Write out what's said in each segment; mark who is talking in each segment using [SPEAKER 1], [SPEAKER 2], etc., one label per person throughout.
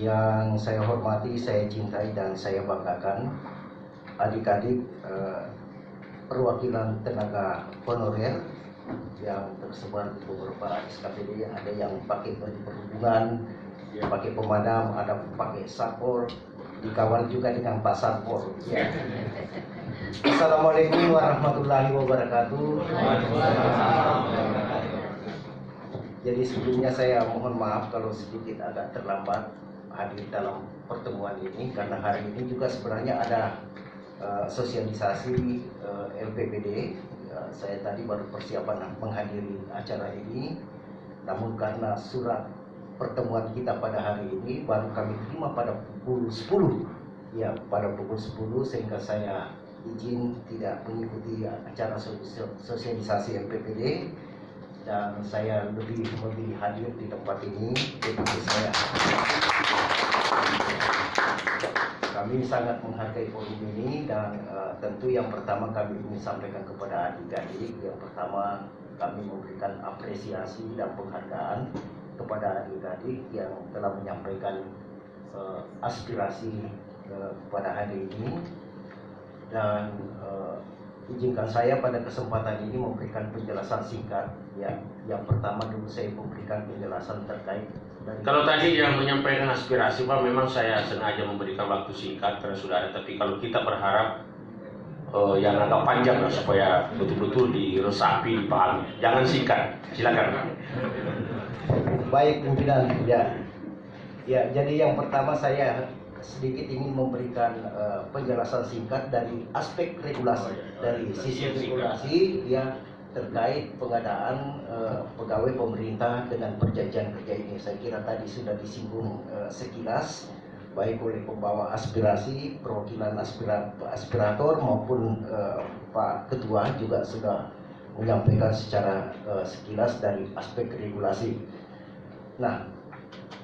[SPEAKER 1] Yang saya hormati, saya cintai, dan saya banggakan adik-adik perwakilan tenaga honorer yang tersebar di beberapa SKPD. Ada yang pakai baju perhubungan, pakai pemadam, ada pakai satpol, dikawal juga dengan Pak Satpol. Ya. Assalamualaikum warahmatullahi wabarakatuh. Jadi sebelumnya saya mohon maaf kalau sedikit agak terlambat hadir dalam pertemuan ini, karena hari ini juga sebenarnya ada sosialisasi LPPD. Saya tadi baru persiapan menghadiri acara ini, namun karena surat pertemuan kita pada hari ini baru kami terima pada pukul 10, ya pada pukul 10, sehingga saya izin tidak mengikuti acara sosialisasi LPPD, dan saya lebih memilih hadir di tempat ini. Jadi kami sangat menghargai forum ini, dan tentu yang pertama kami ingin sampaikan kepada adik-adik. Yang pertama, kami memberikan apresiasi dan penghargaan kepada adik-adik yang telah menyampaikan aspirasi pada hari ini. Dan izinkan saya pada kesempatan ini memberikan penjelasan singkat. Ya, yang pertama dulu saya memberikan penjelasan terkait dari...
[SPEAKER 2] Kalau tadi yang menyampaikan aspirasi Pak, memang saya sengaja memberikan waktu singkat karena sudah ada. Tapi kalau kita berharap yang agak panjang lah, supaya betul-betul diresapi, dipahami. Jangan singkat, silakan.
[SPEAKER 1] Baik pimpinan. Ya, jadi yang pertama saya sedikit ingin memberikan penjelasan singkat dari aspek regulasi, dari sisi regulasi ya terkait pengadaan pegawai pemerintah dengan perjanjian kerja ini. Saya kira tadi sudah disinggung sekilas baik oleh pembawa aspirasi, perwakilan aspirator maupun Pak Ketua juga sudah menyampaikan secara sekilas dari aspek regulasi. Nah,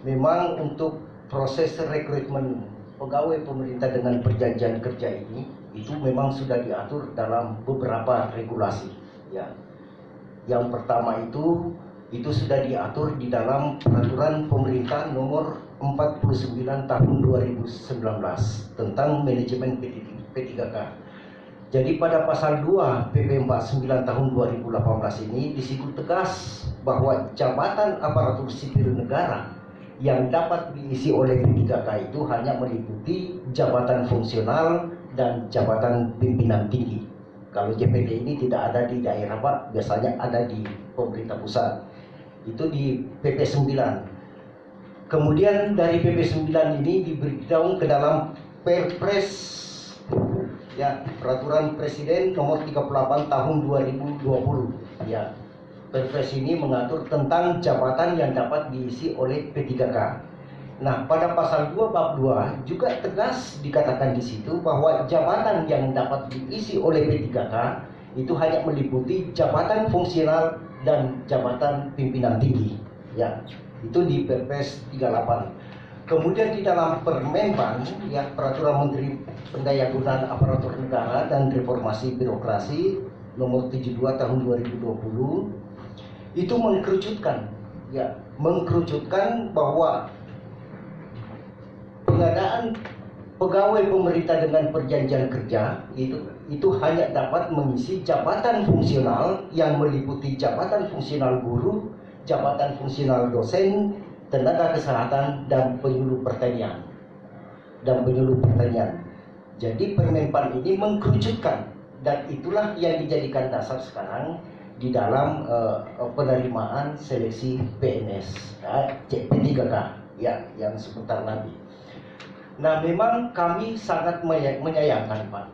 [SPEAKER 1] memang untuk proses rekrutmen pegawai pemerintah dengan perjanjian kerja ini itu memang sudah diatur dalam beberapa regulasi. Ya, yang pertama itu sudah diatur di dalam peraturan pemerintah nomor 49 tahun 2019 tentang manajemen P3K. Jadi pada pasal 2 PP 49 tahun 2018 ini disebut tegas bahwa jabatan aparatur sipil negara yang dapat diisi oleh P3K itu hanya meliputi jabatan fungsional dan jabatan pimpinan tinggi. Kalau JPD ini tidak ada di daerah Pak, biasanya ada di pemerintah pusat. Itu di PP 9. Kemudian dari PP 9 ini di-breakdown ke dalam Perpres, ya, Peraturan Presiden nomor 38 tahun 2020. Ya, Perpres ini mengatur tentang jabatan yang dapat diisi oleh P3K. Nah, pada pasal 2 bab 2 juga tegas dikatakan di situ bahwa jabatan yang dapat diisi oleh P3K itu hanya meliputi jabatan fungsional dan jabatan pimpinan tinggi. Ya, itu di Perpres 38. Kemudian di dalam Permenpan, ya, Peraturan Menteri Pendayagunaan Aparatur Negara dan Reformasi Birokrasi nomor 72 tahun 2020 itu mengkerucutkan bahwa pengadaan pegawai pemerintah dengan perjanjian kerja itu hanya dapat mengisi jabatan fungsional yang meliputi jabatan fungsional guru, jabatan fungsional dosen, tenaga kesehatan, dan penyuluh pertanian. Jadi Permenpan ini mengkerucutkan, dan itulah yang dijadikan dasar sekarang di dalam penerimaan seleksi PNS P3K ya, yang sebentar lagi. Nah, memang kami sangat menyayangkan Pak.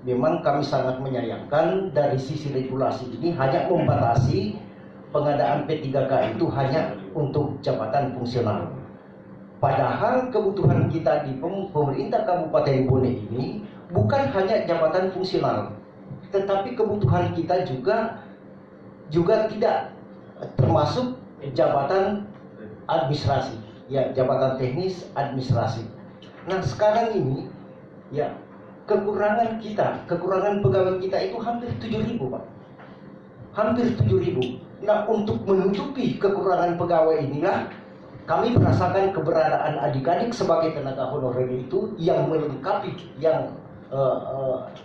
[SPEAKER 1] Memang kami sangat menyayangkan dari sisi regulasi ini hanya membatasi pengadaan P3K itu hanya untuk jabatan fungsional. Padahal kebutuhan kita di pemerintah Kabupaten Bone ini bukan hanya jabatan fungsional, tetapi kebutuhan kita juga tidak termasuk jabatan administrasi, ya, jabatan teknis administrasi. Nah, sekarang ini ya kekurangan pegawai kita itu hampir 7.000 Pak. Hampir 7.000. Nah, untuk menutupi kekurangan pegawai inilah kami merasakan keberadaan adik-adik sebagai tenaga honorer itu yang melengkapi, yang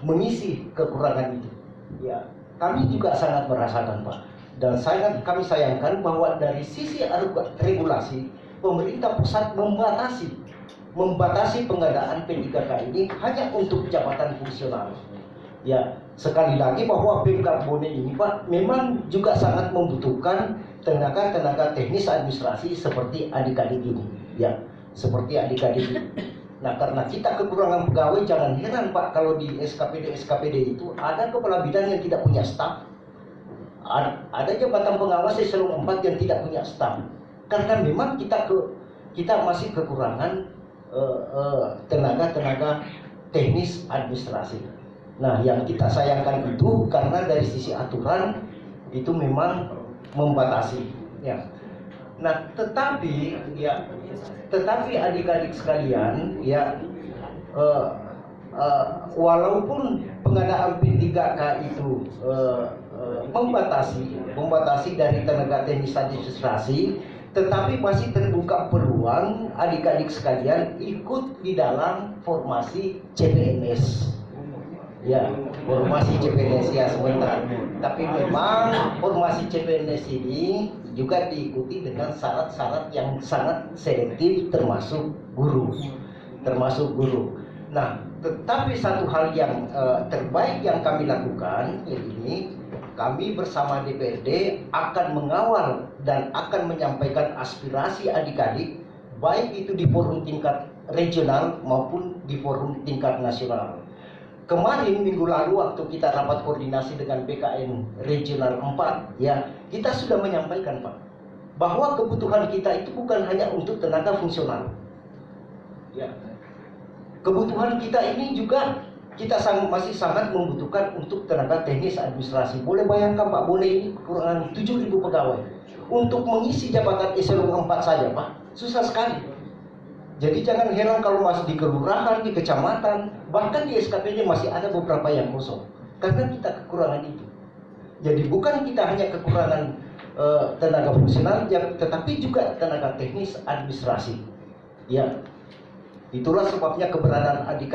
[SPEAKER 1] mengisi kekurangan itu. Ya, kami juga sangat merasakan, Pak. Dan sangat kami sayangkan bahwa dari sisi regulasi, pemerintah pusat membatasi pengadaan P3K ini hanya untuk jabatan fungsional. Ya, sekali lagi bahwa Pemkab Bone ini, Pak, memang juga sangat membutuhkan tenaga teknis administrasi seperti adik-adik ini. Ya, seperti adik-adik ini. Nah, karena kita kekurangan pegawai, jangan heran, Pak, kalau di SKPD itu ada kepala bidang yang tidak punya staf, ada jabatan pengawas eselon 4 yang tidak punya staf, karena memang kita masih kekurangan tenaga teknis administrasi. Nah, yang kita sayangkan itu karena dari sisi aturan itu memang membatasi. Ya. Nah, tetapi adik-adik sekalian, ya, walaupun pengadaan P3K itu membatasi dari tenaga teknis administrasi, tetapi masih terbuka peluang adik-adik sekalian ikut di dalam formasi CPNS. Ya, formasi CPNS ya sebentar. Tapi memang formasi CPNS ini juga diikuti dengan syarat-syarat yang sangat selektif, termasuk guru. Nah, tetapi satu hal yang terbaik yang kami lakukan ini, kami bersama DPRD akan mengawal dan akan menyampaikan aspirasi adik-adik, baik itu di forum tingkat regional maupun di forum tingkat nasional. Kemarin minggu lalu waktu kita rapat koordinasi dengan BKN Regional 4, ya, kita sudah menyampaikan, Pak, bahwa kebutuhan kita itu bukan hanya untuk tenaga fungsional. Ya. Kebutuhan kita ini juga kita masih sangat membutuhkan untuk tenaga teknis administrasi. Boleh bayangkan, Pak, Bone ini kekurangan 7.000 pegawai. Untuk mengisi jabatan eselon 4 saja, Pak, susah sekali. Jadi jangan heran kalau masih di kelurahan, di kecamatan, bahkan di SKPD masih ada beberapa yang kosong. Karena kita kekurangan itu. Jadi bukan kita hanya kekurangan tenaga fungsional, tetapi juga tenaga teknis administrasi. Ya, itulah sebabnya keberadaan adik